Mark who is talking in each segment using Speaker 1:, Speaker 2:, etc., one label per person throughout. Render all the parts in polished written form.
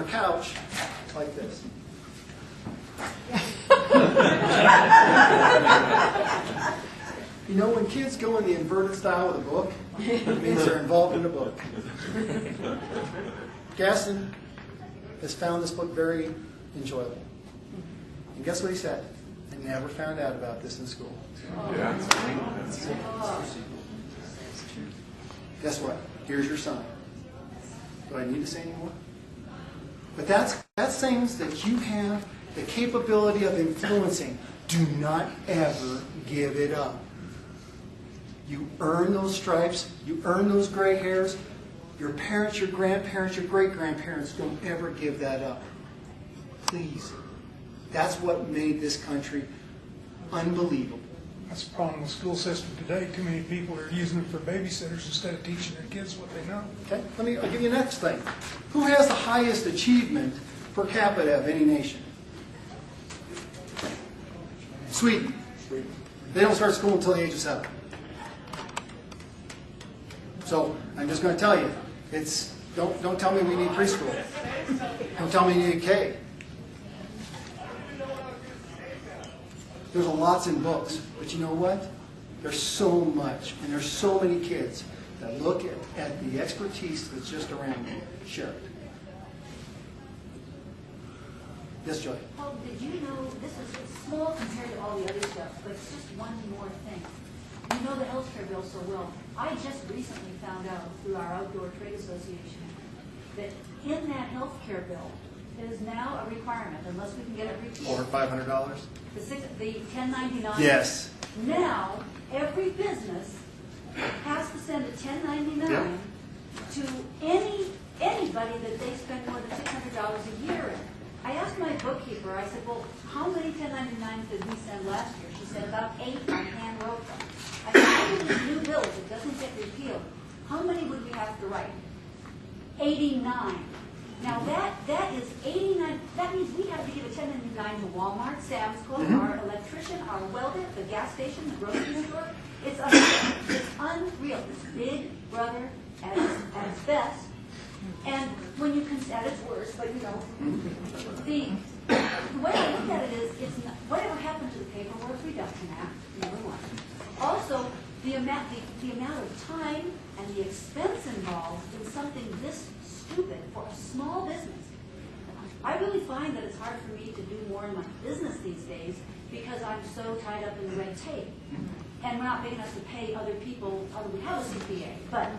Speaker 1: couch like this. You know, when kids go in the inverted style with a book, it means they're involved in a book. Gaston has found this book very enjoyable. And guess what he said? I never found out about this in school.
Speaker 2: Yeah.
Speaker 1: Guess what? Here's your son. Do I need to say any more? But that's things that you have the capability of influencing. Do not ever give it up. You earn those stripes. You earn those gray hairs. Your parents, your grandparents, your great-grandparents, don't ever give that up. Please. That's what made this country unbelievable.
Speaker 3: That's the problem with the school system today. Too many people are using them for babysitters instead of teaching their kids what they know.
Speaker 1: Okay, I'll give you the next thing. Who has the highest achievement per capita of any nation? Sweden. They don't start school until the age of 7. So I'm just going to tell you, don't tell me we need preschool. Don't tell me you need K. There's lots in books, but you know what? There's so much, and there's so many kids that look at the expertise that's just around you. Share it. Yes, Joy?
Speaker 4: Well, did you know, this is small compared to all the other stuff, but it's just one more thing. You know the health care bill so well. I just recently found out through our Outdoor Trade Association that in that health care bill, it is now a requirement, unless we can get it repealed.
Speaker 1: Over $500?
Speaker 4: The 1099.
Speaker 1: Yes.
Speaker 4: Now, every business has to send a 1099
Speaker 1: Yep.
Speaker 4: to anybody that they spend more than $600 a year in. I asked my bookkeeper, I said, well, how many 1099s did we send last year? She said, about 8, I hand wrote them. I said, how many new bills, it doesn't get repealed, how many would we have to write? 89. Now that is 89, that means we have to give a 1099 to Walmart, Sam's Club, our electrician, our welder, the gas station, the grocery store. It's unreal. It's unreal. It's Big Brother at its best. And when you consider, at its worst, but you know, the way I look at it is, it's not, whatever happened to the Paperwork Reduction Act, number one. Also, the amount of time and the expense involved in something this stupid for a small business. I really find that it's hard for me to do more in my business these days because I'm so tied up in the red tape. And we're not big enough to pay other people, we have a CPA, but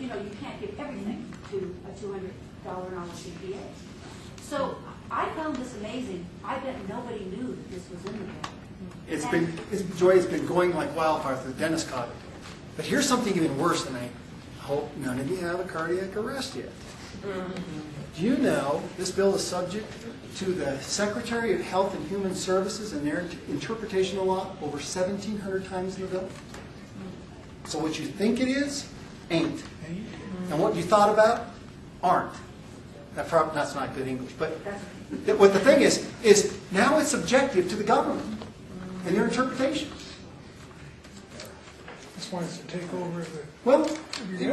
Speaker 4: you know, you can't give everything to a $200 an hour CPA. So I found this amazing. I bet nobody knew that this was in the bill.
Speaker 1: Joy has been going like wildfire through the dentist caught it. But here's something even worse than I hope none of you have a cardiac arrest yet. Do you know this bill is subject to the Secretary of Health and Human Services and their interpretation of law over 1,700 times in the bill? So what you think it is, ain't. And what you thought about, aren't. That's not good English. But what the thing is now it's subjective to the government and their interpretation.
Speaker 3: This wants to take over the...
Speaker 1: Well,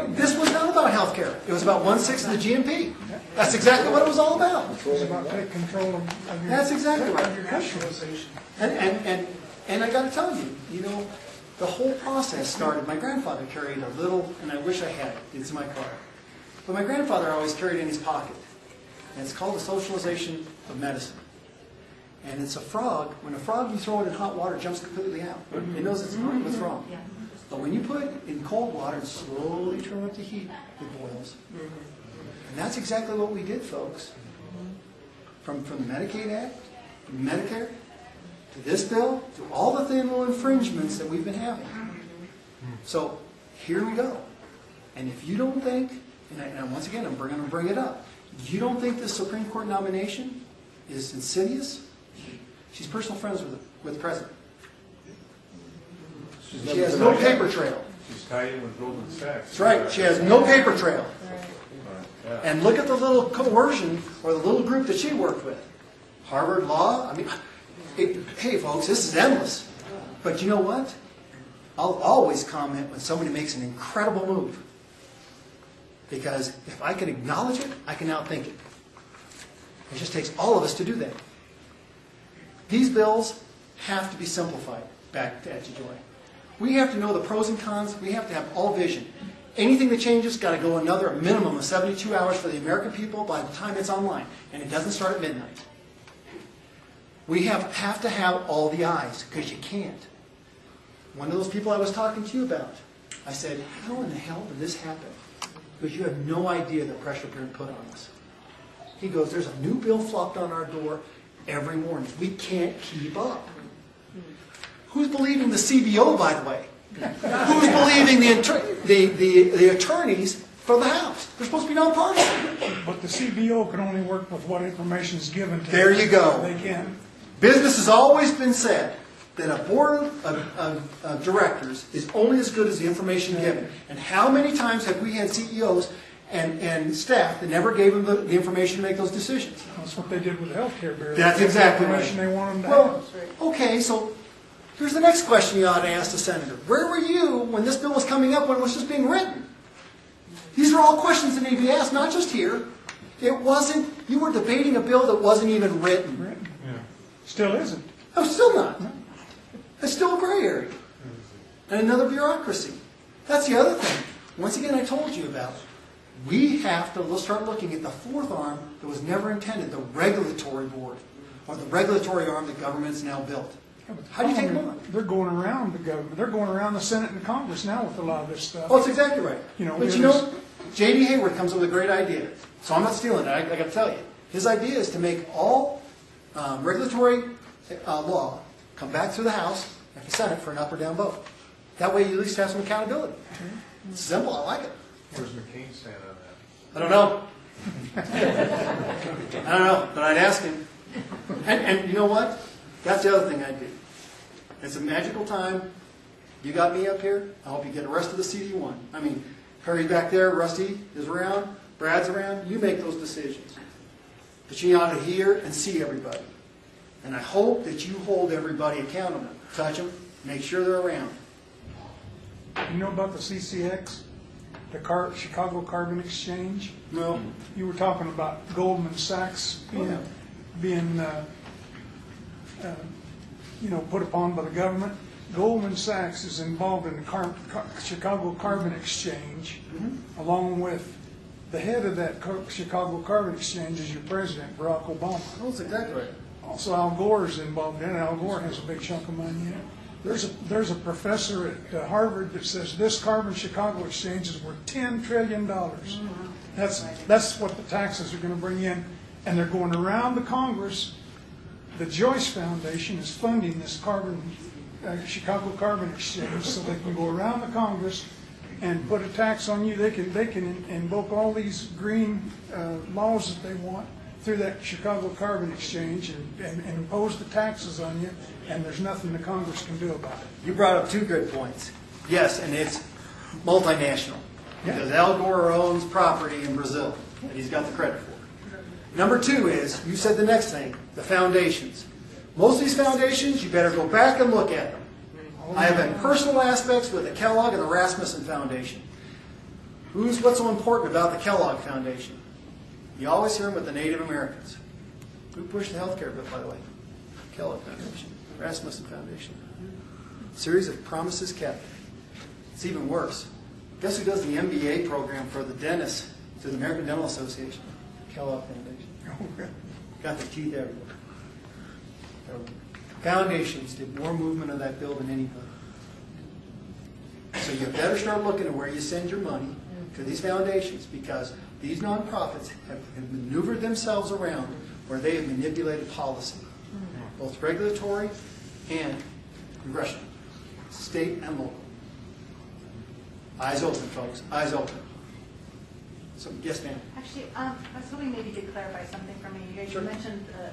Speaker 1: this was not about health care. It was about 1/6 of the GMP. That's exactly what it was all about.
Speaker 3: It's about taking control of your...
Speaker 1: That's exactly right.
Speaker 3: Of your nationalization.
Speaker 1: And I got to tell you, you know, the whole process started. My grandfather carried a little, and I wish I had it. It's in my car. But my grandfather always carried it in his pocket. And it's called the socialization of medicine. And it's a frog. When a frog, you throw it in hot water, it jumps completely out. It knows it's what's wrong. But when you put it in cold water and slowly turn up the heat, it boils. And that's exactly what we did, folks. From the Medicaid Act, to Medicare, to this bill, to all the thin little infringements that we've been having. So here we go. And if you don't think, and once again, I'm going to bring it up, you don't think this Supreme Court nomination is insidious? She's personal friends with the president. She has no paper trail.
Speaker 2: She's tied in with Goldman Sachs.
Speaker 1: That's right. She has no paper trail. And look at the little coercion or the little group that she worked with. Harvard Law. I mean, hey, folks, this is endless. But you know what? I'll always comment when somebody makes an incredible move. Because if I can acknowledge it, I can outthink it. It just takes all of us to do that. These bills have to be simplified, back to Joy. We have to know the pros and cons. We have to have all vision. Anything that changes got to go another minimum of 72 hours for the American people by the time it's online. And it doesn't start at midnight. We have to have all the eyes, because you can't. One of those people I was talking to you about, I said, how in the hell did this happen? Because you have no idea the pressure being put on us. He goes, there's a new bill flopped on our door every morning. We can't keep up. Who's believing the CBO, by the way? Who's believing the attorneys for the House? They're supposed to be nonpartisan.
Speaker 3: But the CBO can only work with what information is given to them.
Speaker 1: There you go.
Speaker 3: They can.
Speaker 1: Business has always been said that a board of directors is only as good as the information given. And how many times have we had CEOs and staff that never gave them the information to make those decisions?
Speaker 3: That's what they did with the healthcare bill.
Speaker 1: That's exactly right.
Speaker 3: The information they want them to
Speaker 1: Well,
Speaker 3: have.
Speaker 1: okay, so here's the next question you ought to ask the senator. Where were you when this bill was coming up, when it was just being written? These are all questions that need to be asked, not just here. It wasn't, you were debating a bill that wasn't even written.
Speaker 2: Yeah.
Speaker 3: Still isn't.
Speaker 1: No, still not. It's still a gray area. And another bureaucracy. That's the other thing. Once again, I told you about it. We have to start looking at the fourth arm that was never intended, the regulatory board, or the regulatory arm that government's now built. How do you take them on?
Speaker 3: They're going around the government. They're going around the Senate and Congress now with a lot of this stuff.
Speaker 1: Oh, that's exactly right. But you know, J.D. Hayward comes up with a great idea. So I'm not stealing it. I got to tell you. His idea is to make all regulatory law come back through the House and the Senate for an up or down vote. That way you at least have some accountability. It's simple. I like it.
Speaker 2: Where's McCain stand on that?
Speaker 1: I don't know. I don't know, but I'd ask him. And you know what? That's the other thing I do. It's a magical time. You got me up here. I hope you get the rest of the CD1. I mean, Perry's back there. Rusty is around. Brad's around. You make those decisions. But you ought to hear and see everybody. And I hope that you hold everybody accountable. Touch them. Make sure they're around.
Speaker 3: You know about the CCX? The Chicago Carbon Exchange?
Speaker 1: No.
Speaker 3: You were talking about Goldman Sachs being put upon by the government. Goldman Sachs is involved in the Chicago Carbon Exchange, along with the head of that Chicago Carbon Exchange is your president, Barack Obama.
Speaker 1: Oh, that's exactly right.
Speaker 3: Also, Al Gore is involved in it. Al Gore has a big chunk of money in it. There's a professor at Harvard that says this carbon Chicago exchange is worth $10 trillion. That's what the taxes are going to bring in, and they're going around the Congress. The Joyce Foundation is funding this Chicago Carbon Exchange, so they can go around the Congress and put a tax on you. They can invoke all these green laws that they want through that Chicago Carbon Exchange and impose the taxes on you, and there's nothing the Congress can do about it.
Speaker 1: You brought up two good points. Yes, and it's multinational. Because Al Gore owns property in Brazil that he's got the credit for. Number two is, you said the next thing, the foundations. Most of these foundations, you better go back and look at them. I have had personal aspects with the Kellogg and the Rasmussen Foundation. What's so important about the Kellogg Foundation? You always hear them with the Native Americans. Who pushed the health care bill, by the way? Kellogg Foundation, Rasmussen Foundation. Series of promises kept. It's even worse. Guess who does the MBA program for the dentists through the American Dental Association? Kellogg Foundation. Got their teeth everywhere. Foundations did more movement of that bill than anybody. So you better start looking at where you send your money to these foundations, because these nonprofits have maneuvered themselves around where they have manipulated policy, both regulatory and congressional, state and local. Eyes open, folks. Eyes open. So, yes, ma'am.
Speaker 5: Actually, I was hoping maybe you could clarify something for me. You guys mentioned a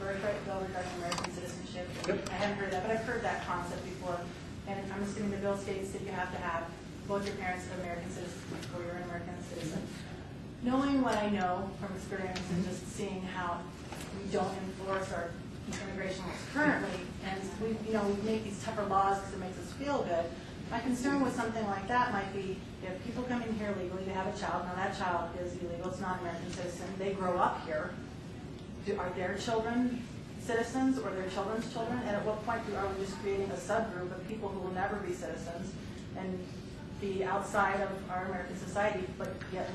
Speaker 5: birthright bill regarding American citizenship.
Speaker 1: Yep.
Speaker 5: I haven't heard that, but I've heard that concept before. And I'm assuming the bill states that you have to have both your parents are American citizens before you're an American citizen. Knowing what I know from experience and just seeing how we don't enforce our immigration laws currently, and we make these tougher laws because it makes us feel good. My concern with something like that might be if people come in here legally to have a child, now that child is illegal, it's not an American citizen, they grow up here, are their children citizens or their children's children? And at what point are we just creating a subgroup of people who will never be citizens and be outside of our American society, but yet